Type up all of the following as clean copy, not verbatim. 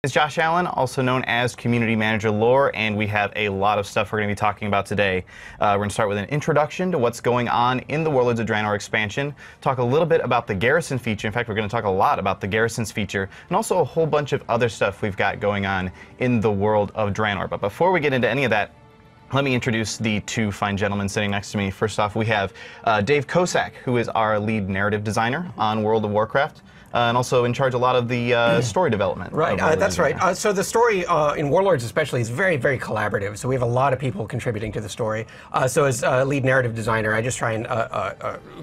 Is Josh Allen, also known as Community Manager Lore, and we have a lot of stuff we're going to be talking about today. We're going to start with an introduction to what's going on in the Warlords of Draenor expansion, talk a little bit about the Garrison feature. In fact, we're going to talk a lot about the Garrison's feature, and also a whole bunch of other stuff we've got going on in the world of Draenor. But before we get into any of that, let me introduce the two fine gentlemen sitting next to me. First off, we have Dave Kosak, who is our lead narrative designer on World of Warcraft. And also in charge of a lot of the story development. Right, that's right. So the story in Warlords especially is very, very collaborative. So we have a lot of people contributing to the story. So as lead narrative designer, I just try and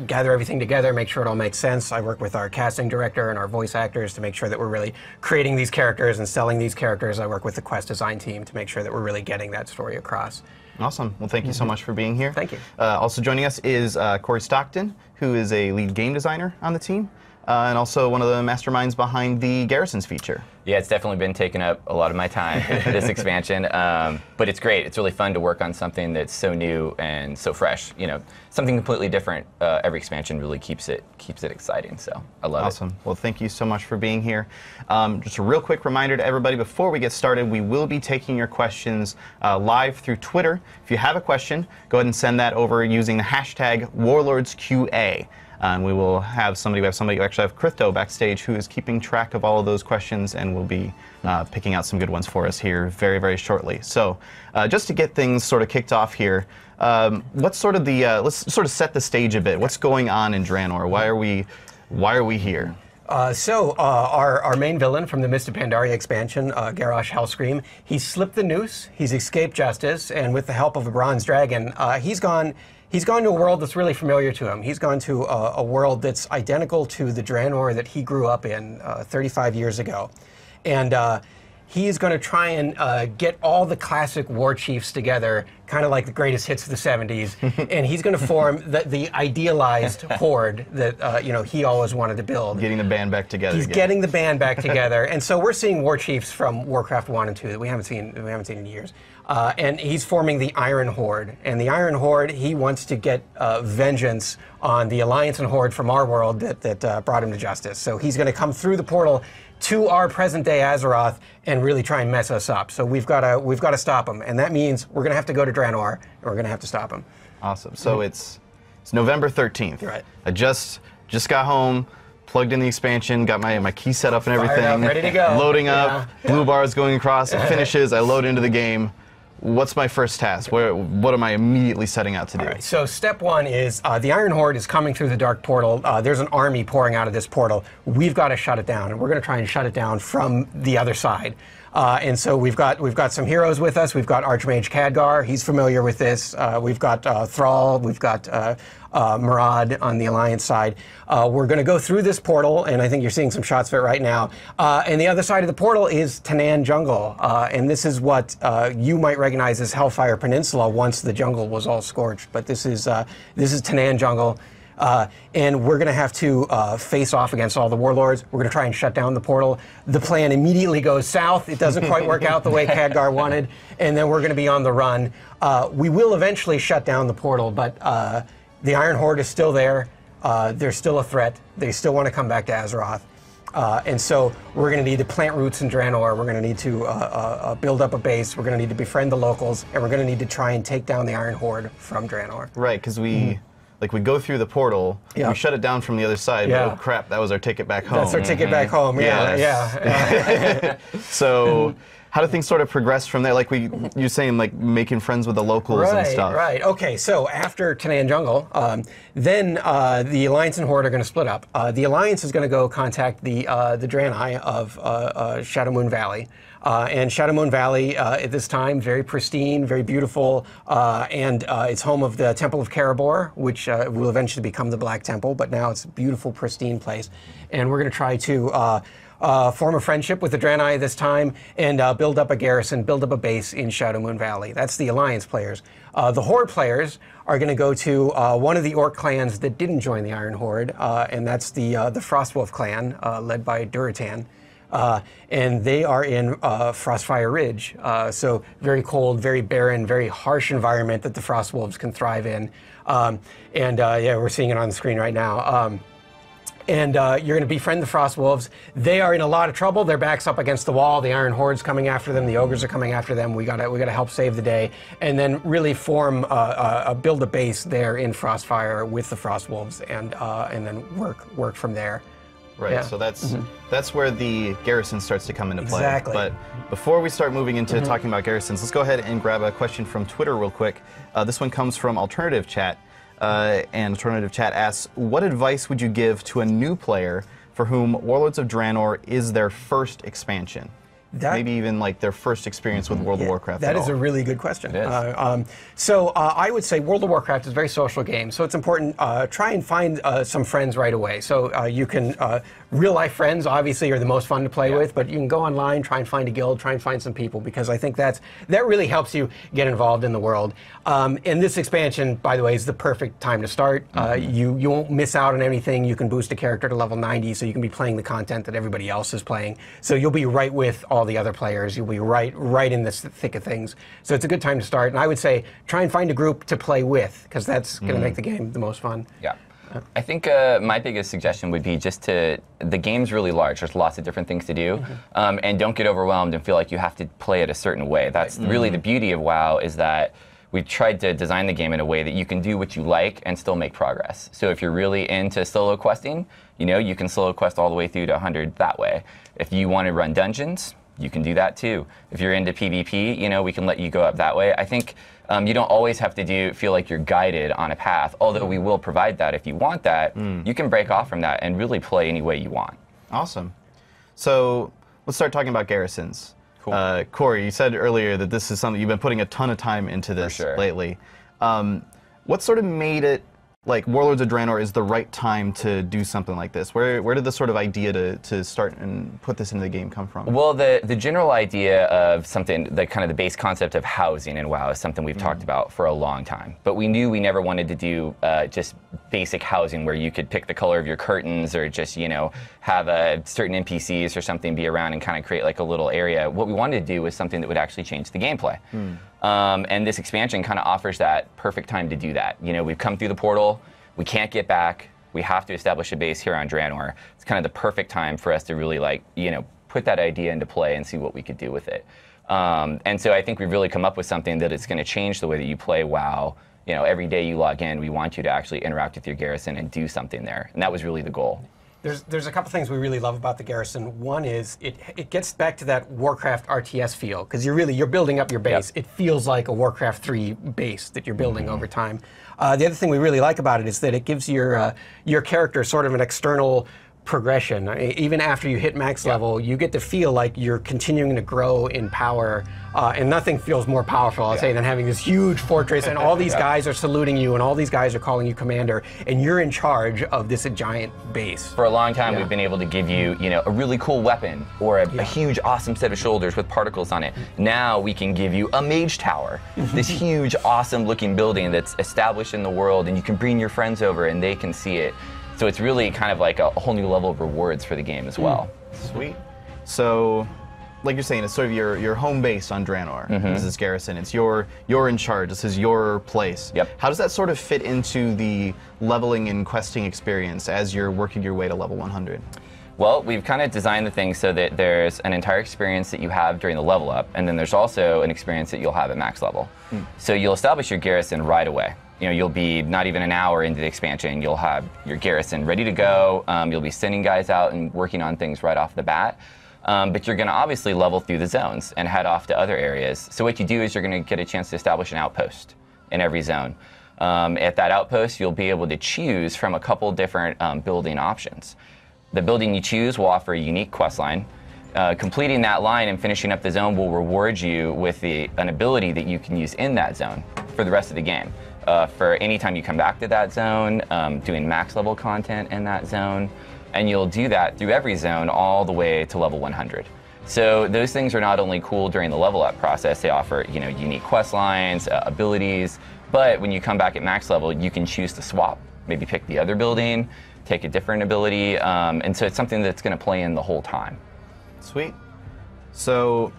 gather everything together, make sure it all makes sense. I work with our casting director and our voice actors to make sure that we're really creating these characters and selling these characters. I work with the quest design team to make sure that we're really getting that story across. Awesome. Well, thank you so much for being here. Thank you. Also joining us is Corey Stockton, who is a lead game designer on the team. And also one of the masterminds behind the Garrison's feature. Yeah, it's definitely been taking up a lot of my time, this expansion. But it's great. It's really fun to work on something that's so new and so fresh. You know, something completely different. Every expansion really keeps it exciting. So I love it. Awesome. Well, thank you so much for being here. Just a real quick reminder to everybody before we get started, we will be taking your questions live through Twitter. If you have a question, go ahead and send that over using the hashtag WarlordsQA. And we will have somebody, we actually have Crypto backstage who is keeping track of all of those questions and will be picking out some good ones for us here very, very shortly. So just to get things sort of kicked off here, what's sort of the, let's sort of set the stage a bit. What's going on in Draenor? Why are we here? Our main villain from the Mist of Pandaria expansion, Garrosh Hellscream, he's slipped the noose, he's escaped justice, and with the help of a bronze dragon, he's gone to a world that's really familiar to him. He's gone to a world that's identical to the Draenor that he grew up in 35 years ago. And he's going to try and get all the classic war chiefs together, kind of like the greatest hits of the 70s, and he's going to form the idealized horde that he always wanted to build. Getting the band back together. He's getting the band back together, and so we're seeing war chiefs from Warcraft 1 and 2 that we haven't seen in years. And he's forming the Iron Horde, and the Iron Horde, he wants to get vengeance on the Alliance and Horde from our world that brought him to justice. So he's going to come through the portal to our present-day Azeroth and really try and mess us up. So we've got to stop him, and that means we're going to have to go to Draenor, and we're going to have to stop him. Awesome. So it's November 13th. Right. I just got home, plugged in the expansion, got my key set up and everything. Up, ready to go. Loading up, blue bars going across, it finishes, I load into the game. What's my first task? What am I immediately setting out to do? All right, so step one is the Iron Horde is coming through the dark portal. There's an army pouring out of this portal. We've got to shut it down, and we're going to try and shut it down from the other side. And so we've got some heroes with us. We've got Archmage Khadgar. He's familiar with this. We've got Thrall. We've got Murad on the Alliance side. We're going to go through this portal, and I think you're seeing some shots of it right now. And the other side of the portal is Tanaan Jungle, and this is what you might recognize as Hellfire Peninsula once the jungle was all scorched. But this is Tanaan Jungle. And we're going to have to face off against all the warlords. We're going to try and shut down the portal. The plan immediately goes south. It doesn't quite work out the way Khadgar wanted, and then we're going to be on the run. We will eventually shut down the portal, but the Iron Horde is still there. They're still a threat. They still want to come back to Azeroth. And so we're going to need to plant roots in Draenor. We're going to need to build up a base. We're going to need to befriend the locals, and we're going to need to try and take down the Iron Horde from Draenor. Right, because we go through the portal, we shut it down from the other side, but oh crap, that was our ticket back home. That's our ticket back home, yeah. So how do things sort of progress from there? Like you're saying, like making friends with the locals and stuff. Right, okay, so after Tanaan Jungle, then the Alliance and Horde are going to split up. The Alliance is going to go contact the Draenei of Shadowmoon Valley. And Shadowmoon Valley, at this time, very pristine, very beautiful, and it's home of the Temple of Karabor, which will eventually become the Black Temple, but now it's a beautiful, pristine place. And we're going to try to form a friendship with the Draenei this time and build up a garrison, build up a base in Shadowmoon Valley. That's the Alliance players. The Horde players are going to go to one of the Orc clans that didn't join the Iron Horde, and that's the Frostwolf clan, led by Duratan. And they are in Frostfire Ridge, so very cold, very barren, very harsh environment that the Frostwolves can thrive in. Yeah, we're seeing it on the screen right now. and you're going to befriend the Frost Wolves. They are in a lot of trouble. Their back's up against the wall. The Iron Horde's coming after them. The ogres are coming after them. We gotta help save the day, and then really build a base there in Frostfire with the Frost Wolves, and then work from there. Right, Yeah. so that's where the garrison starts to come into play. Exactly. But before we start moving into talking about garrisons, let's go ahead and grab a question from Twitter real quick. This one comes from Alternative Chat, and Alternative Chat asks, what advice would you give to a new player for whom Warlords of Draenor is their first expansion? Maybe even like their first experience with World of Warcraft. That is a really good question. It is. So I would say World of Warcraft is a very social game, so it's important, try and find some friends right away. So you can, real life friends obviously are the most fun to play with, but you can go online, try and find a guild, try and find some people, because I think that really helps you get involved in the world. And this expansion, by the way, is the perfect time to start. You won't miss out on anything. You can boost a character to level 90, so you can be playing the content that everybody else is playing. So you'll be right with all the other players. You'll be right in the thick of things. So it's a good time to start. And I would say try and find a group to play with, because that's going to make the game the most fun. Yeah. I think my biggest suggestion would be just the game's really large. There's lots of different things to do. And don't get overwhelmed and feel like you have to play it a certain way. That's really the beauty of WoW, is that we tried to design the game in a way that you can do what you like and still make progress. So if you're really into solo questing, you can solo quest all the way through to 100 that way. If you want to run dungeons, you can do that too. If you're into PvP, we can let you go up that way. I think you don't always have to feel like you're guided on a path, although we will provide that. If you want that, you can break off from that and really play any way you want. Awesome. So let's start talking about garrisons. Cool. Corey, you said earlier that this is something you've been putting a ton of time into this lately. What sort of made it like Warlords of Draenor is the right time to do something like this? Where did the sort of idea to start and put this into the game come from? Well, the general idea of something, the base concept of housing in WoW is something we've talked about for a long time. But we knew we never wanted to do just basic housing where you could pick the color of your curtains or just, have a certain NPCs or something be around and kind of create like a little area. What we wanted to do was something that would actually change the gameplay. And this expansion kind of offers that perfect time to do that. We've come through the portal, we can't get back, we have to establish a base here on Draenor. It's kind of the perfect time for us to really put that idea into play and see what we could do with it. And so I think we've really come up with something that is going to change the way that you play WoW. Every day you log in, we want you to actually interact with your garrison and do something there. And that was really the goal. There's a couple things we really love about the Garrison. One is it gets back to that Warcraft RTS feel, because you're building up your base. It feels like a Warcraft 3 base that you're building over time. The other thing we really like about it is that it gives your character sort of an external progression. Even after you hit max level, you get to feel like you're continuing to grow in power, and nothing feels more powerful, I'll say, than having this huge fortress, and all these guys are saluting you, and all these guys are calling you commander, and you're in charge of this giant base. For a long time, we've been able to give you, a really cool weapon or a huge, awesome set of shoulders with particles on it. Now we can give you a mage tower, this huge, awesome-looking building that's established in the world, and you can bring your friends over, and they can see it. So it's really kind of like a whole new level of rewards for the game as well. Sweet. So, like you're saying, it's sort of your home base on Draenor. This is Garrison. It's you're in charge. This is your place. Yep. How does that sort of fit into the leveling and questing experience as you're working your way to level 100? Well, we've kind of designed the thing so that there's an entire experience that you have during the level up, and then there's also an experience that you'll have at max level. So you'll establish your garrison right away. You'll be not even an hour into the expansion, you'll have your garrison ready to go. You'll be sending guys out and working on things right off the bat. But you're going to obviously level through the zones and head off to other areas. So what you do is you're going to get a chance to establish an outpost in every zone. At that outpost, you'll be able to choose from a couple different building options. The building you choose will offer a unique quest line. Completing that line and finishing up the zone will reward you with an ability that you can use in that zone for the rest of the game. For any time you come back to that zone, doing max level content in that zone, and you'll do that through every zone all the way to level 100. So those things are not only cool during the level up process, they offer unique quest lines, abilities, but when you come back at max level, you can choose to swap. Maybe pick the other building, take a different ability, and so it's something that's going to play in the whole time. Sweet. So,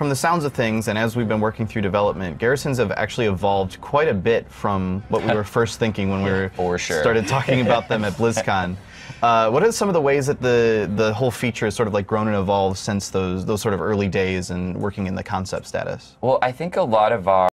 from the sounds of things, and as we've been working through development, Garrisons have actually evolved quite a bit from what we were first thinking when we were started talking about them at BlizzCon. What are some of the ways that the whole feature has sort of like grown and evolved since those sort of early days and working in the concept status? Well, I think a lot of our